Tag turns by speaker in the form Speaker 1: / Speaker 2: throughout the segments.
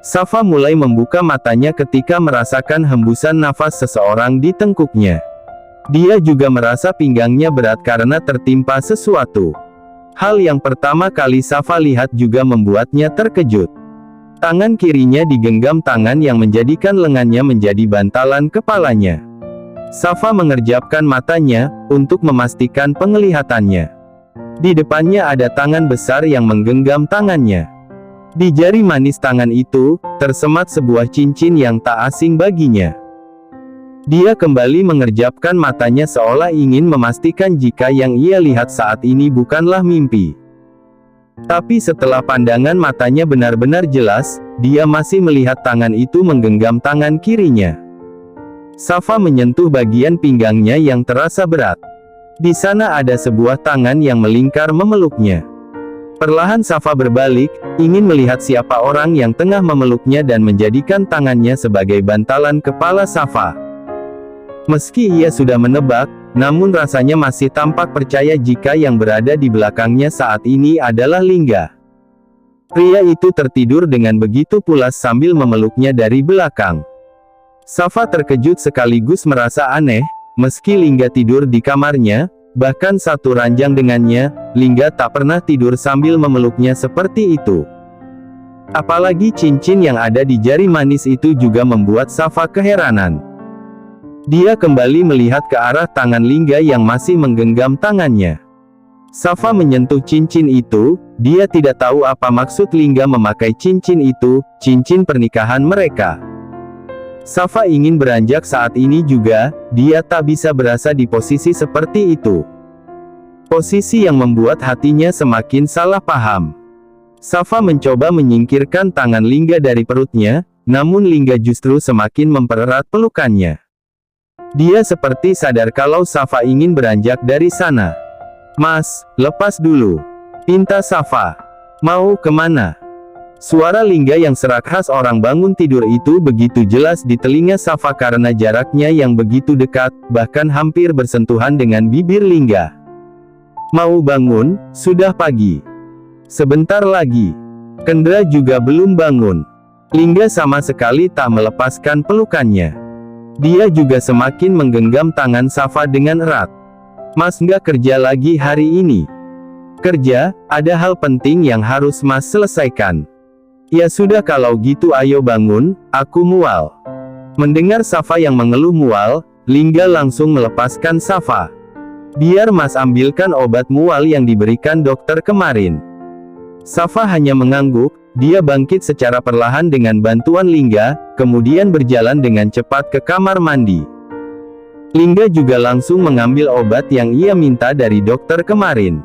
Speaker 1: Safa mulai membuka matanya ketika merasakan hembusan nafas seseorang di tengkuknya. Dia juga merasa pinggangnya berat karena tertimpa sesuatu. Hal yang pertama kali Safa lihat juga membuatnya terkejut. Tangan kirinya digenggam tangan yang menjadikan lengannya menjadi bantalan kepalanya. Safa mengerjapkan matanya, untuk memastikan penglihatannya. Di depannya ada tangan besar yang menggenggam tangannya. Di jari manis tangan itu, tersemat sebuah cincin yang tak asing baginya. Dia kembali mengerjapkan matanya seolah ingin memastikan jika yang ia lihat saat ini bukanlah mimpi. Tapi setelah pandangan matanya benar-benar jelas, dia masih melihat tangan itu menggenggam tangan kirinya. Safa menyentuh bagian pinggangnya yang terasa berat. Di sana ada sebuah tangan yang melingkar memeluknya. Perlahan Safa berbalik, ingin melihat siapa orang yang tengah memeluknya dan menjadikan tangannya sebagai bantalan kepala Safa. Meski ia sudah menebak, namun rasanya masih tampak percaya jika yang berada di belakangnya saat ini adalah Lingga. Pria itu tertidur dengan begitu pulas sambil memeluknya dari belakang. Safa terkejut sekaligus merasa aneh, meski Lingga tidur di kamarnya, bahkan satu ranjang dengannya, Lingga tak pernah tidur sambil memeluknya seperti itu. Apalagi cincin yang ada di jari manis itu juga membuat Safa keheranan. Dia kembali melihat ke arah tangan Lingga yang masih menggenggam tangannya. Safa menyentuh cincin itu, dia tidak tahu apa maksud Lingga memakai cincin itu, cincin pernikahan mereka. Safa ingin beranjak saat ini juga, dia tak bisa berasa di posisi seperti itu. Posisi yang membuat hatinya semakin salah paham. Safa mencoba menyingkirkan tangan Lingga dari perutnya, namun Lingga justru semakin mempererat pelukannya. Dia seperti sadar kalau Safa ingin beranjak dari sana. "Mas, lepas dulu," pinta Safa. "Mau kemana?" Suara Lingga yang serak khas orang bangun tidur itu begitu jelas di telinga Safa karena jaraknya yang begitu dekat, bahkan hampir bersentuhan dengan bibir Lingga. "Mau bangun, sudah pagi. Sebentar lagi." Kendra juga belum bangun. Lingga sama sekali tak melepaskan pelukannya. Dia juga semakin menggenggam tangan Safa dengan erat. "Mas nggak kerja lagi hari ini?" "Kerja, ada hal penting yang harus Mas selesaikan." "Ya sudah kalau gitu ayo bangun, aku mual." Mendengar Safa yang mengeluh mual, Lingga langsung melepaskan Safa. "Biar Mas ambilkan obat mual yang diberikan dokter kemarin." Safa hanya mengangguk, dia bangkit secara perlahan dengan bantuan Lingga, kemudian berjalan dengan cepat ke kamar mandi. Lingga juga langsung mengambil obat yang ia minta dari dokter kemarin.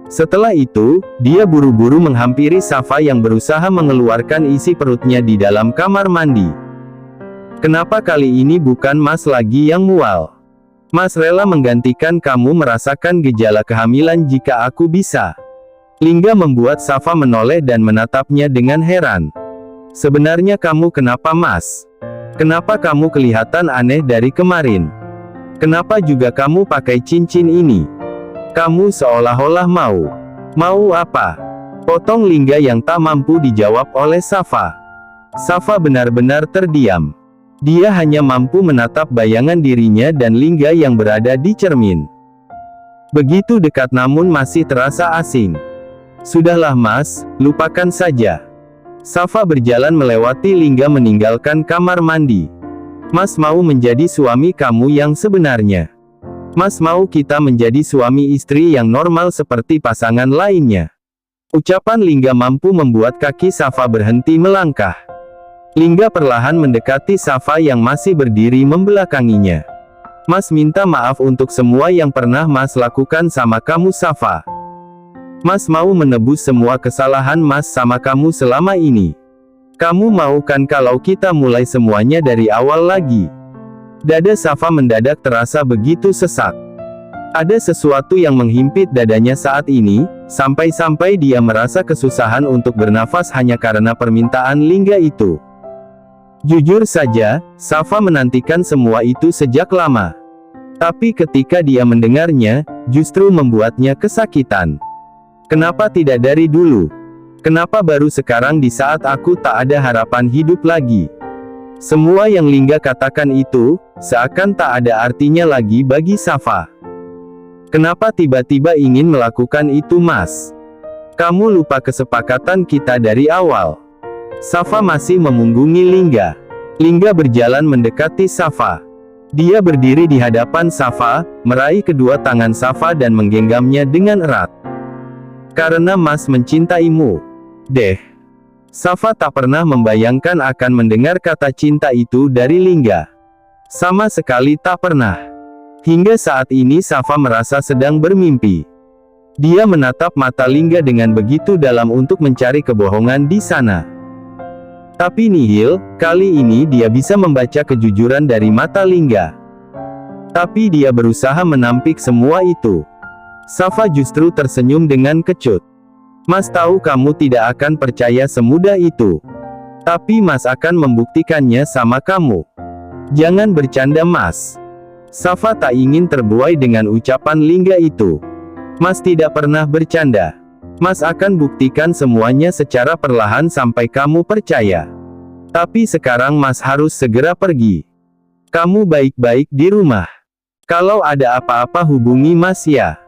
Speaker 1: Setelah itu, dia buru-buru menghampiri Safa yang berusaha mengeluarkan isi perutnya di dalam kamar mandi. "Kenapa kali ini bukan Mas lagi yang mual? Mas rela menggantikan kamu merasakan gejala kehamilan jika aku bisa." Lingga membuat Safa menoleh dan menatapnya dengan heran. "Sebenarnya kamu kenapa Mas? Kenapa kamu kelihatan aneh dari kemarin? Kenapa juga kamu pakai cincin ini? Kamu seolah-olah mau apa?" Potong Lingga yang tak mampu dijawab oleh Safa. Safa benar-benar terdiam. Dia hanya mampu menatap bayangan dirinya dan Lingga yang berada di cermin. Begitu dekat namun masih terasa asing. "Sudahlah Mas, lupakan saja." Safa berjalan melewati Lingga meninggalkan kamar mandi. "Mas mau menjadi suami kamu yang sebenarnya. Mas mau kita menjadi suami istri yang normal seperti pasangan lainnya." Ucapan Lingga mampu membuat kaki Safa berhenti melangkah. Lingga perlahan mendekati Safa yang masih berdiri membelakanginya. "Mas minta maaf untuk semua yang pernah Mas lakukan sama kamu Safa. Mas mau menebus semua kesalahan Mas sama kamu selama ini. Kamu mau kan kalau kita mulai semuanya dari awal lagi?" Dada Safa mendadak terasa begitu sesak. Ada sesuatu yang menghimpit dadanya saat ini, sampai-sampai dia merasa kesusahan untuk bernafas hanya karena permintaan Lingga itu. Jujur saja, Safa menantikan semua itu sejak lama. Tapi ketika dia mendengarnya, justru membuatnya kesakitan. Kenapa tidak dari dulu? Kenapa baru sekarang di saat aku tak ada harapan hidup lagi? Semua yang Lingga katakan itu, seakan tak ada artinya lagi bagi Safa. Kenapa tiba-tiba ingin melakukan itu, Mas? Kamu lupa kesepakatan kita dari awal. Safa masih memunggungi Lingga. Lingga berjalan mendekati Safa. Dia berdiri di hadapan Safa, meraih kedua tangan Safa dan menggenggamnya dengan erat. Karena Mas mencintaimu. Deh. Safa tak pernah membayangkan akan mendengar kata cinta itu dari Lingga. Sama sekali tak pernah. Hingga saat ini Safa merasa sedang bermimpi. Dia menatap mata Lingga dengan begitu dalam untuk mencari kebohongan di sana. Tapi nihil, kali ini dia bisa membaca kejujuran dari mata Lingga. Tapi dia berusaha menampik semua itu. Safa justru tersenyum dengan kecut. Mas tahu kamu tidak akan percaya semudah itu. Tapi Mas akan membuktikannya sama kamu. Jangan bercanda, Mas. Safa tak ingin terbuai dengan ucapan Lingga itu. Mas tidak pernah bercanda. Mas akan buktikan semuanya secara perlahan sampai kamu percaya. Tapi sekarang Mas harus segera pergi. Kamu baik-baik di rumah. Kalau ada apa-apa hubungi Mas ya.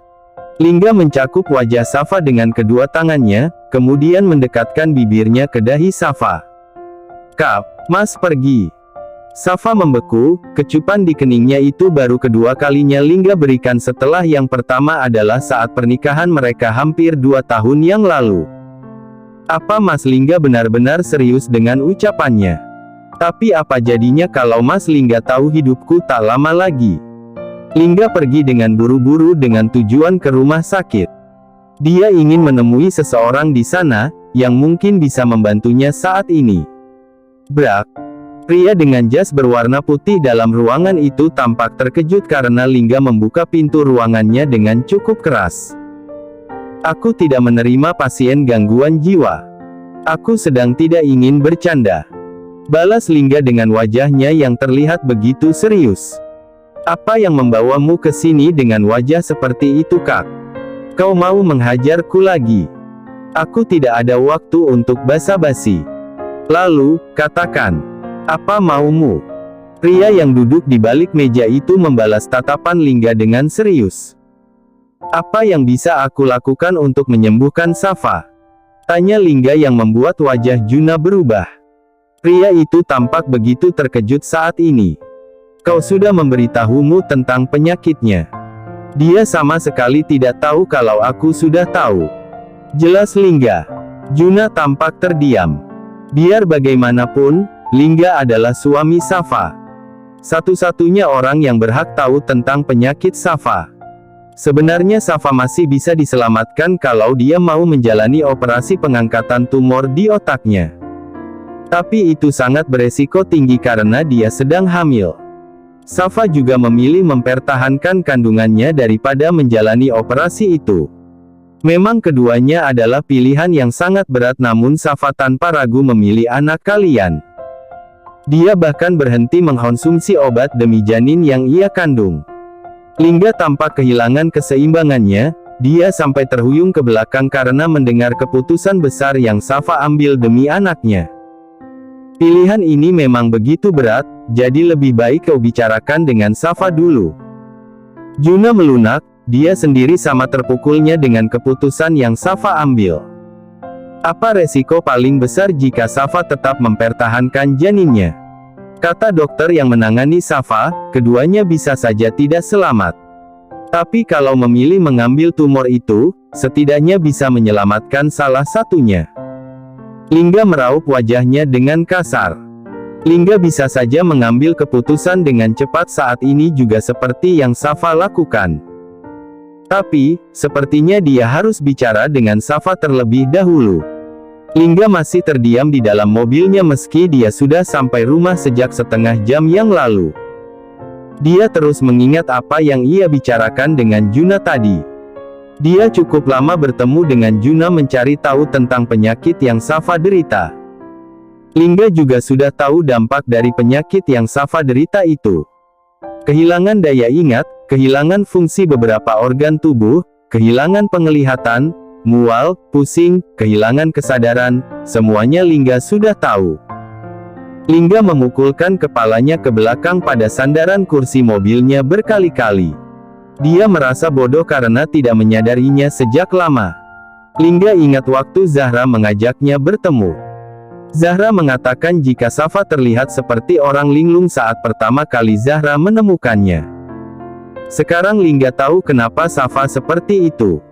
Speaker 1: Lingga mencakup wajah Safa dengan kedua tangannya, kemudian mendekatkan bibirnya ke dahi Safa. Kap, Mas pergi. Safa membeku, kecupan di keningnya itu baru kedua kalinya Lingga berikan setelah yang pertama adalah saat pernikahan mereka hampir 2 tahun yang lalu. Apa Mas Lingga benar-benar serius dengan ucapannya? Tapi apa jadinya kalau Mas Lingga tahu hidupku tak lama lagi? Lingga pergi dengan buru-buru dengan tujuan ke rumah sakit. Dia ingin menemui seseorang di sana, yang mungkin bisa membantunya saat ini. Brak. Pria dengan jas berwarna putih dalam ruangan itu tampak terkejut karena Lingga membuka pintu ruangannya dengan cukup keras. Aku tidak menerima pasien gangguan jiwa. Aku sedang tidak ingin bercanda. Balas Lingga dengan wajahnya yang terlihat begitu serius. Apa yang membawamu ke sini dengan wajah seperti itu, Kak? Kau mau menghajarku lagi? Aku tidak ada waktu untuk basa-basi. Lalu, katakan. Apa maumu? Pria yang duduk di balik meja itu membalas tatapan Lingga dengan serius. Apa yang bisa aku lakukan untuk menyembuhkan Safa? Tanya Lingga yang membuat wajah Juna berubah. Pria itu tampak begitu terkejut saat ini. Kau sudah memberitahumu tentang penyakitnya. Dia sama sekali tidak tahu kalau aku sudah tahu. Jelas Lingga. Juna tampak terdiam. Biar bagaimanapun, Lingga adalah suami Safa. Satu-satunya orang yang berhak tahu tentang penyakit Safa. Sebenarnya Safa masih bisa diselamatkan kalau dia mau menjalani operasi pengangkatan tumor di otaknya. Tapi itu sangat beresiko tinggi karena dia sedang hamil. Safa juga memilih mempertahankan kandungannya daripada menjalani operasi itu. Memang keduanya adalah pilihan yang sangat berat, namun Safa tanpa ragu memilih anak kalian. Dia bahkan berhenti mengkonsumsi obat demi janin yang ia kandung. Lingga tampak kehilangan keseimbangannya, dia sampai terhuyung ke belakang karena mendengar keputusan besar yang Safa ambil demi anaknya. Pilihan ini memang begitu berat, jadi lebih baik kau bicarakan dengan Safa dulu. Juna melunak, dia sendiri sama terpukulnya dengan keputusan yang Safa ambil. Apa resiko paling besar jika Safa tetap mempertahankan janinnya? Kata dokter yang menangani Safa, keduanya bisa saja tidak selamat. Tapi kalau memilih mengambil tumor itu, setidaknya bisa menyelamatkan salah satunya. Lingga meraup wajahnya dengan kasar. Lingga bisa saja mengambil keputusan dengan cepat saat ini juga seperti yang Safa lakukan. Tapi, sepertinya dia harus bicara dengan Safa terlebih dahulu. Lingga masih terdiam di dalam mobilnya meski dia sudah sampai rumah sejak setengah jam yang lalu. Dia terus mengingat apa yang ia bicarakan dengan Juna tadi. Dia cukup lama bertemu dengan Juna mencari tahu tentang penyakit yang Safa derita. Lingga juga sudah tahu dampak dari penyakit yang Safa derita itu. Kehilangan daya ingat, kehilangan fungsi beberapa organ tubuh, kehilangan penglihatan, mual, pusing, kehilangan kesadaran, semuanya Lingga sudah tahu. Lingga memukulkan kepalanya ke belakang pada sandaran kursi mobilnya berkali-kali. Dia merasa bodoh karena tidak menyadarinya sejak lama. Lingga ingat waktu Zahra mengajaknya bertemu. Zahra mengatakan jika Safa terlihat seperti orang linglung saat pertama kali Zahra menemukannya. Sekarang Lingga tahu kenapa Safa seperti itu.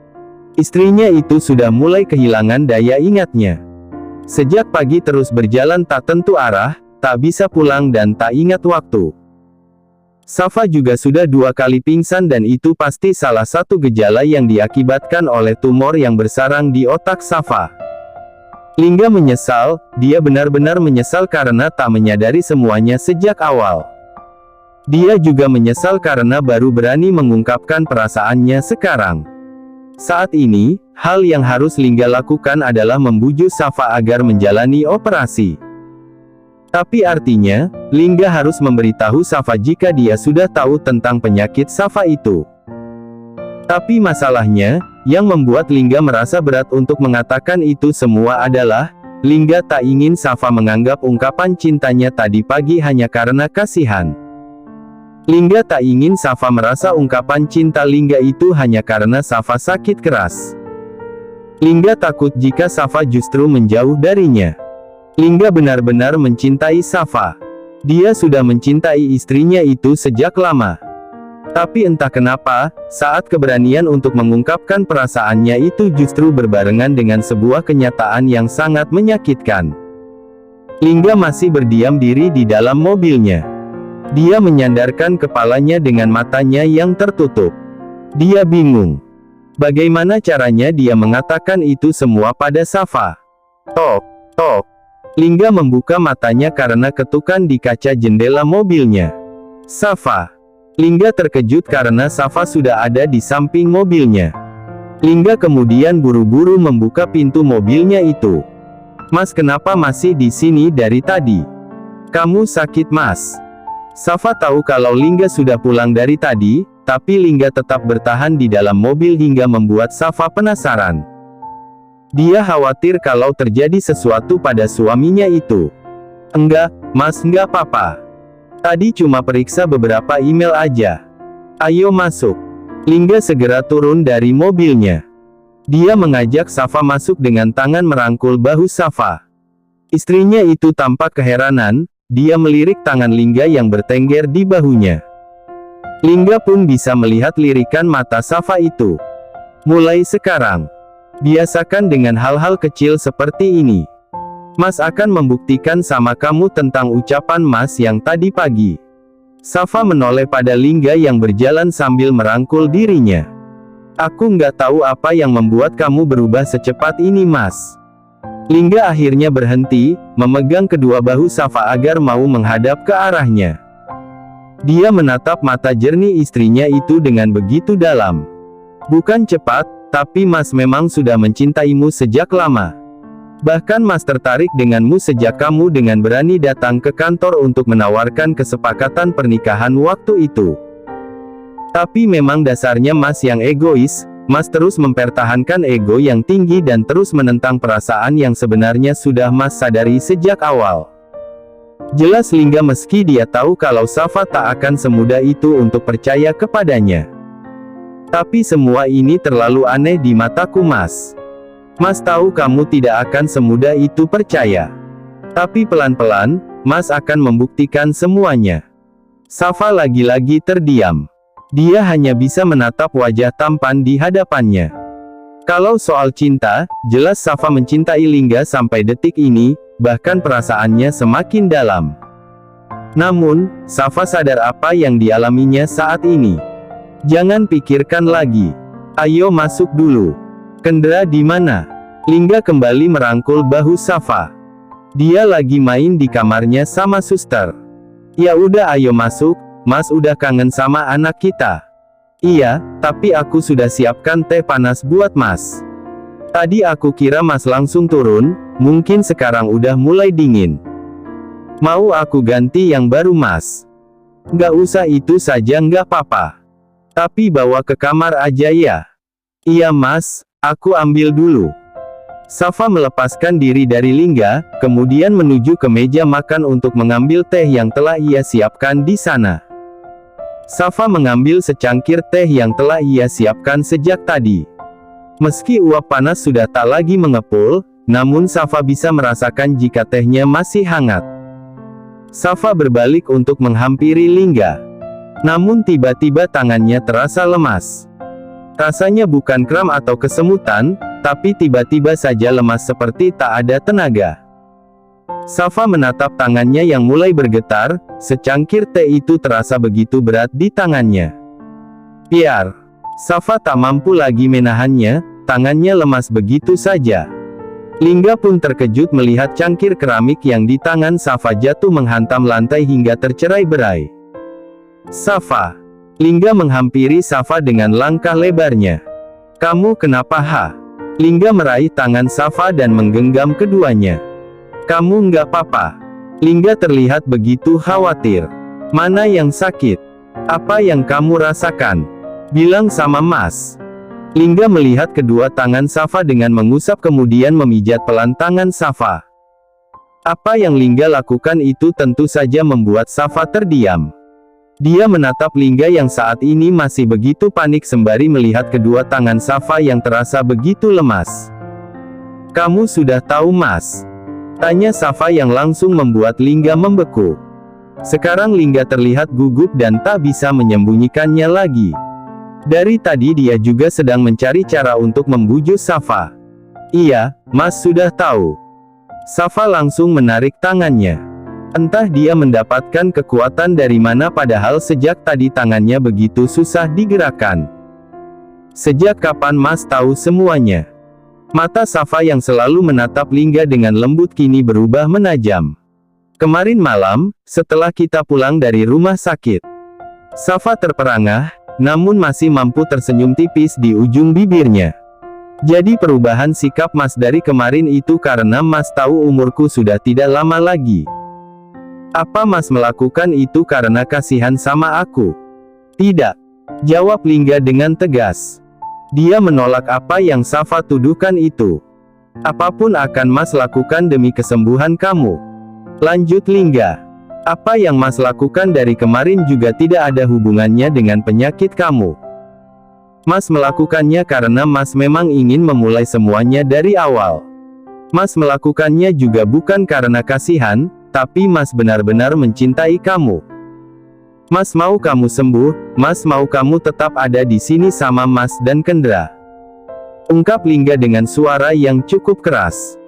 Speaker 1: Istrinya itu sudah mulai kehilangan daya ingatnya. Sejak pagi terus berjalan tak tentu arah, tak bisa pulang dan tak ingat waktu. Safa juga sudah 2 kali pingsan dan itu pasti salah satu gejala yang diakibatkan oleh tumor yang bersarang di otak Safa. Lingga menyesal, dia benar-benar menyesal karena tak menyadari semuanya sejak awal. Dia juga menyesal karena baru berani mengungkapkan perasaannya sekarang. Saat ini, hal yang harus Lingga lakukan adalah membujuk Safa agar menjalani operasi. Tapi artinya, Lingga harus memberitahu Safa jika dia sudah tahu tentang penyakit Safa itu. Tapi masalahnya, yang membuat Lingga merasa berat untuk mengatakan itu semua adalah, Lingga tak ingin Safa menganggap ungkapan cintanya tadi pagi hanya karena kasihan. Lingga tak ingin Safa merasa ungkapan cinta Lingga itu hanya karena Safa sakit keras. Lingga takut jika Safa justru menjauh darinya. Lingga benar-benar mencintai Safa. Dia sudah mencintai istrinya itu sejak lama. Tapi entah kenapa, saat keberanian untuk mengungkapkan perasaannya itu justru berbarengan dengan sebuah kenyataan yang sangat menyakitkan. Lingga masih berdiam diri di dalam mobilnya. Dia menyandarkan kepalanya dengan matanya yang tertutup. Dia bingung. Bagaimana caranya dia mengatakan itu semua pada Safa? Tok, tok. Lingga membuka matanya karena ketukan di kaca jendela mobilnya. Safa. Lingga terkejut karena Safa sudah ada di samping mobilnya. Lingga kemudian buru-buru membuka pintu mobilnya itu. Mas, kenapa masih di sini dari tadi? Kamu sakit, Mas? Safa tahu kalau Lingga sudah pulang dari tadi, tapi Lingga tetap bertahan di dalam mobil hingga membuat Safa penasaran. Dia khawatir kalau terjadi sesuatu pada suaminya itu. Enggak, Mas, enggak apa-apa. Tadi cuma periksa beberapa email aja. Ayo masuk. Lingga segera turun dari mobilnya. Dia mengajak Safa masuk dengan tangan merangkul bahu Safa. Istrinya itu tampak keheranan. Dia melirik tangan Lingga yang bertengger di bahunya. Lingga pun bisa melihat lirikan mata Safa itu. Mulai sekarang, biasakan dengan hal-hal kecil seperti ini. Mas akan membuktikan sama kamu tentang ucapan Mas yang tadi pagi. Safa menoleh pada Lingga yang berjalan sambil merangkul dirinya. Aku nggak tahu apa yang membuat kamu berubah secepat ini, Mas. Lingga akhirnya berhenti, memegang kedua bahu Safa agar mau menghadap ke arahnya. Dia menatap mata jernih istrinya itu dengan begitu dalam. Bukan cepat, tapi Mas memang sudah mencintaimu sejak lama. Bahkan Mas tertarik denganmu sejak kamu dengan berani datang ke kantor untuk menawarkan kesepakatan pernikahan waktu itu. Tapi memang dasarnya Mas yang egois. Mas terus mempertahankan ego yang tinggi dan terus menentang perasaan yang sebenarnya sudah Mas sadari sejak awal. Jelas Lingga meski dia tahu kalau Safa tak akan semudah itu untuk percaya kepadanya. Tapi semua ini terlalu aneh di mataku, Mas. Mas tahu kamu tidak akan semudah itu percaya. Tapi pelan-pelan, Mas akan membuktikan semuanya. Safa lagi-lagi terdiam. Dia hanya bisa menatap wajah tampan di hadapannya. Kalau soal cinta, jelas Safa mencintai Lingga sampai detik ini, bahkan perasaannya semakin dalam. Namun, Safa sadar apa yang dialaminya saat ini. Jangan pikirkan lagi. Ayo masuk dulu. Kendra di mana? Lingga kembali merangkul bahu Safa. Dia lagi main di kamarnya sama suster. Ya udah, ayo masuk. Mas udah kangen sama anak kita. Iya, tapi aku sudah siapkan teh panas buat Mas. Tadi aku kira Mas langsung turun, mungkin sekarang udah mulai dingin. Mau aku ganti yang baru, Mas? Nggak usah, itu saja nggak apa-apa. Tapi bawa ke kamar aja ya. Iya, Mas, Aku ambil dulu. Safa melepaskan diri dari Lingga, kemudian menuju ke meja makan untuk mengambil teh yang telah ia siapkan di sana. Safa mengambil secangkir teh yang telah ia siapkan sejak tadi. Meski uap panas sudah tak lagi mengepul, namun Safa bisa merasakan jika tehnya masih hangat. Safa berbalik untuk menghampiri Lingga. Namun tiba-tiba tangannya terasa lemas. Rasanya bukan kram atau kesemutan, tapi tiba-tiba saja lemas seperti tak ada tenaga. Safa menatap tangannya yang mulai bergetar, secangkir teh itu terasa begitu berat di tangannya. Piar. Safa tak mampu lagi menahannya, tangannya lemas begitu saja. Lingga pun terkejut melihat cangkir keramik yang di tangan Safa jatuh menghantam lantai hingga tercerai-berai. Safa. Lingga menghampiri Safa dengan langkah lebarnya. Kamu kenapa ha? Lingga meraih tangan Safa dan menggenggam keduanya. Kamu nggak apa-apa. Lingga terlihat begitu khawatir. Mana yang sakit? Apa yang kamu rasakan? Bilang sama Mas. Lingga melihat kedua tangan Safa dengan mengusap kemudian memijat pelan tangan Safa. Apa yang Lingga lakukan itu tentu saja membuat Safa terdiam. Dia menatap Lingga yang saat ini masih begitu panik sembari melihat kedua tangan Safa yang terasa begitu lemas. Kamu sudah tahu Mas? Tanya Safa yang langsung membuat Lingga membeku. Sekarang Lingga terlihat gugup dan tak bisa menyembunyikannya lagi. Dari tadi dia juga sedang mencari cara untuk membujuk Safa. Iya, Mas sudah tahu. Safa langsung menarik tangannya. Entah dia mendapatkan kekuatan dari mana padahal sejak tadi tangannya begitu susah digerakkan. Sejak kapan Mas tahu semuanya? Mata Safa yang selalu menatap Lingga dengan lembut kini berubah menajam. Kemarin malam, setelah kita pulang dari rumah sakit. Safa terperangah, namun masih mampu tersenyum tipis di ujung bibirnya. Jadi perubahan sikap Mas dari kemarin itu karena Mas tahu umurku sudah tidak lama lagi. Apa Mas melakukan itu karena kasihan sama aku? Tidak. Jawab Lingga dengan tegas. Dia menolak apa yang Safa tuduhkan itu. Apapun akan Mas lakukan demi kesembuhan kamu. Lanjut Lingga. Apa yang Mas lakukan dari kemarin juga tidak ada hubungannya dengan penyakit kamu. Mas melakukannya karena Mas memang ingin memulai semuanya dari awal. Mas melakukannya juga bukan karena kasihan, tapi Mas benar-benar mencintai kamu. Mas mau kamu sembuh, Mas mau kamu tetap ada di sini sama Mas dan Kendra. Ungkap Lingga dengan suara yang cukup keras.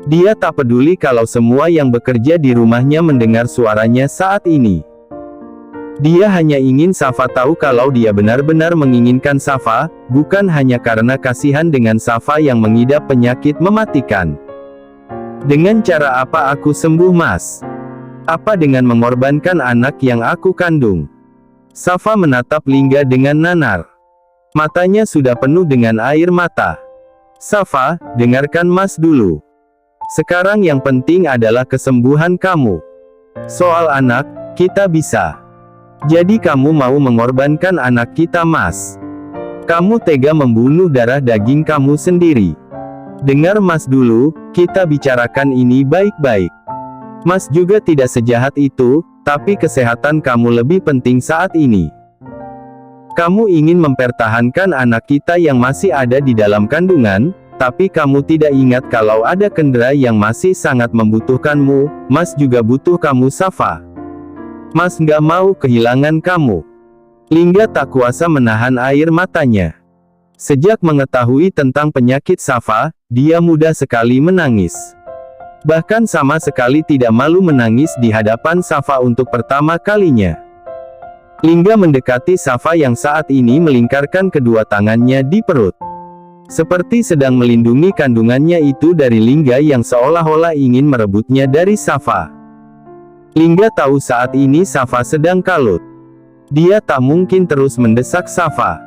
Speaker 1: Dia tak peduli kalau semua yang bekerja di rumahnya mendengar suaranya saat ini. Dia hanya ingin Safa tahu kalau dia benar-benar menginginkan Safa, bukan hanya karena kasihan dengan Safa yang mengidap penyakit mematikan. Dengan cara apa aku sembuh Mas? Apa dengan mengorbankan anak yang aku kandung? Safa menatap Lingga dengan nanar. Matanya sudah penuh dengan air mata. Safa, dengarkan Mas dulu. Sekarang yang penting adalah kesembuhan kamu. Soal anak, kita bisa. Jadi kamu mau mengorbankan anak kita Mas? Kamu tega membunuh darah daging kamu sendiri. Dengar Mas dulu, kita bicarakan ini baik-baik. Mas juga tidak sejahat itu, tapi kesehatan kamu lebih penting saat ini. Kamu ingin mempertahankan anak kita yang masih ada di dalam kandungan, tapi kamu tidak ingat kalau ada Kendra yang masih sangat membutuhkanmu. Mas juga butuh kamu Safa. Mas nggak mau kehilangan kamu. Lingga tak kuasa menahan air matanya. Sejak mengetahui tentang penyakit Safa, dia mudah sekali menangis. Bahkan sama sekali tidak malu menangis di hadapan Safa untuk pertama kalinya. Lingga mendekati Safa yang saat ini melingkarkan kedua tangannya di perut. Seperti sedang melindungi kandungannya itu dari Lingga yang seolah-olah ingin merebutnya dari Safa. Lingga tahu saat ini Safa sedang kalut. Dia tak mungkin terus mendesak Safa.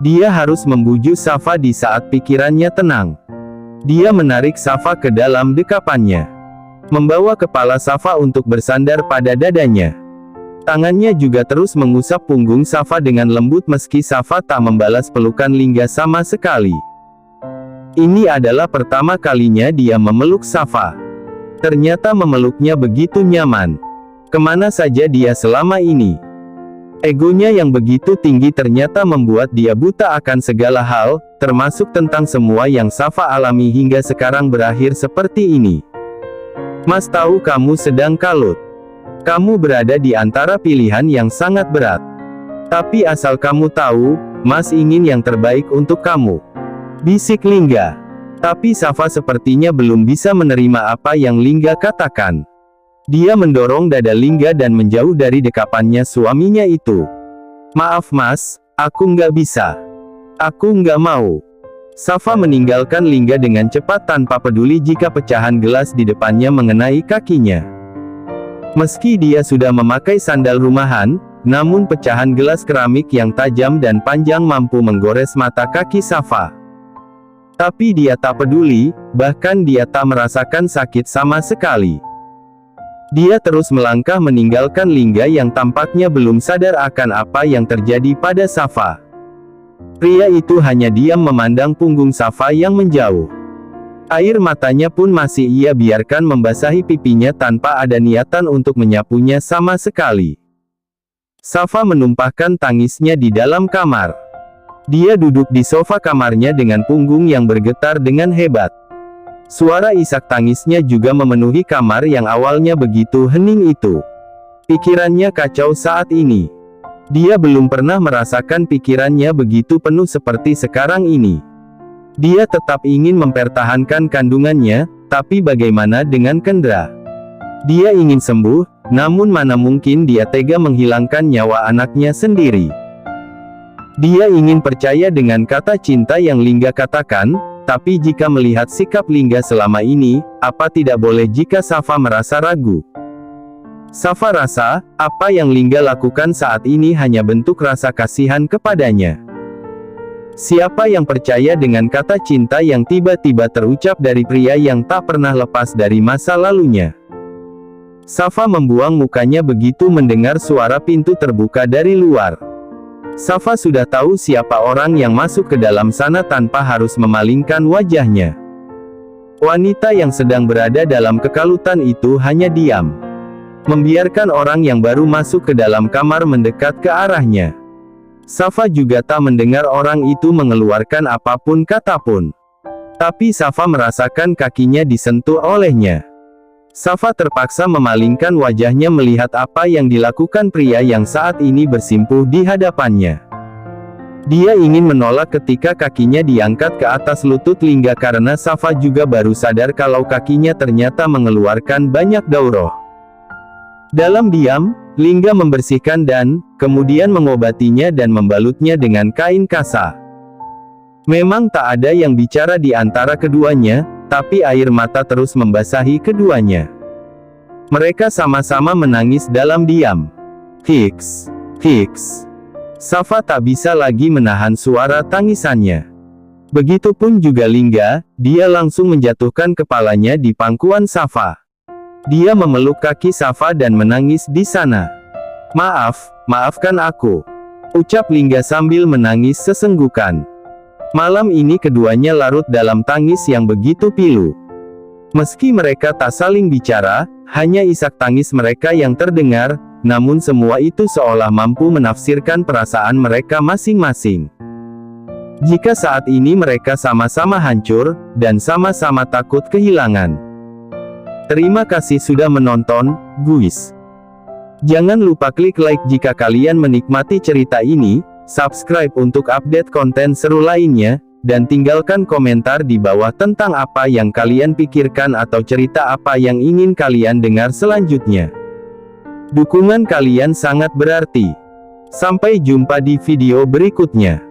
Speaker 1: Dia harus membujuk Safa di saat pikirannya tenang. Dia menarik Safa ke dalam dekapannya. Membawa kepala Safa untuk bersandar pada dadanya. Tangannya juga terus mengusap punggung Safa dengan lembut meski Safa tak membalas pelukan Lingga sama sekali. Ini adalah pertama kalinya dia memeluk Safa. Ternyata memeluknya begitu nyaman. Kemana saja dia selama ini? Egonya yang begitu tinggi ternyata membuat dia buta akan segala hal, termasuk tentang semua yang Safa alami hingga sekarang berakhir seperti ini. Mas tahu kamu sedang kalut. Kamu berada di antara pilihan yang sangat berat. Tapi asal kamu tahu, Mas ingin yang terbaik untuk kamu. Bisik Lingga. Tapi Safa sepertinya belum bisa menerima apa yang Lingga katakan. Dia mendorong dada Lingga dan menjauh dari dekapannya suaminya itu. Maaf Mas, aku nggak bisa. Aku nggak mau. Safa meninggalkan Lingga dengan cepat tanpa peduli jika pecahan gelas di depannya mengenai kakinya. Meski dia sudah memakai sandal rumahan, namun pecahan gelas keramik yang tajam dan panjang mampu menggores mata kaki Safa. Tapi dia tak peduli, bahkan dia tak merasakan sakit sama sekali. Dia terus melangkah meninggalkan Lingga yang tampaknya belum sadar akan apa yang terjadi pada Safa. Pria itu hanya diam memandang punggung Safa yang menjauh. Air matanya pun masih ia biarkan membasahi pipinya tanpa ada niatan untuk menyapunya sama sekali. Safa menumpahkan tangisnya di dalam kamar. Dia duduk di sofa kamarnya dengan punggung yang bergetar dengan hebat. Suara isak tangisnya juga memenuhi kamar yang awalnya begitu hening itu. Pikirannya kacau saat ini. Dia belum pernah merasakan pikirannya begitu penuh seperti sekarang ini. Dia tetap ingin mempertahankan kandungannya, tapi bagaimana dengan Kendra? Dia ingin sembuh, namun mana mungkin dia tega menghilangkan nyawa anaknya sendiri. Dia ingin percaya dengan kata cinta yang Lingga katakan, tapi jika melihat sikap Lingga selama ini, apa tidak boleh jika Safa merasa ragu? Safa rasa, apa yang Lingga lakukan saat ini hanya bentuk rasa kasihan kepadanya. Siapa yang percaya dengan kata cinta yang tiba-tiba terucap dari pria yang tak pernah lepas dari masa lalunya? Safa membuang mukanya begitu mendengar suara pintu terbuka dari luar. Safa sudah tahu siapa orang yang masuk ke dalam sana tanpa harus memalingkan wajahnya. Wanita yang sedang berada dalam kekalutan itu hanya diam, membiarkan orang yang baru masuk ke dalam kamar mendekat ke arahnya. Safa juga tak mendengar orang itu mengeluarkan apapun kata pun. Tapi Safa merasakan kakinya disentuh olehnya. Safa terpaksa memalingkan wajahnya melihat apa yang dilakukan pria yang saat ini bersimpuh di hadapannya. Dia ingin menolak ketika kakinya diangkat ke atas lutut Lingga karena Safa juga baru sadar kalau kakinya ternyata mengeluarkan banyak daurah. Dalam diam, Lingga membersihkan dan kemudian mengobatinya dan membalutnya dengan kain kasa. Memang tak ada yang bicara di antara keduanya, tapi air mata terus membasahi keduanya. Mereka sama-sama menangis dalam diam. Hiks, hiks. Safa tak bisa lagi menahan suara tangisannya. Begitupun juga Lingga, dia langsung menjatuhkan kepalanya di pangkuan Safa. Dia memeluk kaki Safa dan menangis di sana. Maafkan aku, ucap Lingga sambil menangis sesenggukan. Malam ini keduanya larut dalam tangis yang begitu pilu. Meski mereka tak saling bicara, hanya isak tangis mereka yang terdengar, namun semua itu seolah mampu menafsirkan perasaan mereka masing-masing. Jika saat ini mereka sama-sama hancur, dan sama-sama takut kehilangan. Terima kasih sudah menonton, guys. Jangan lupa klik like jika kalian menikmati cerita ini, subscribe untuk update konten seru lainnya, dan tinggalkan komentar di bawah tentang apa yang kalian pikirkan atau cerita apa yang ingin kalian dengar selanjutnya. Dukungan kalian sangat berarti. Sampai jumpa di video berikutnya.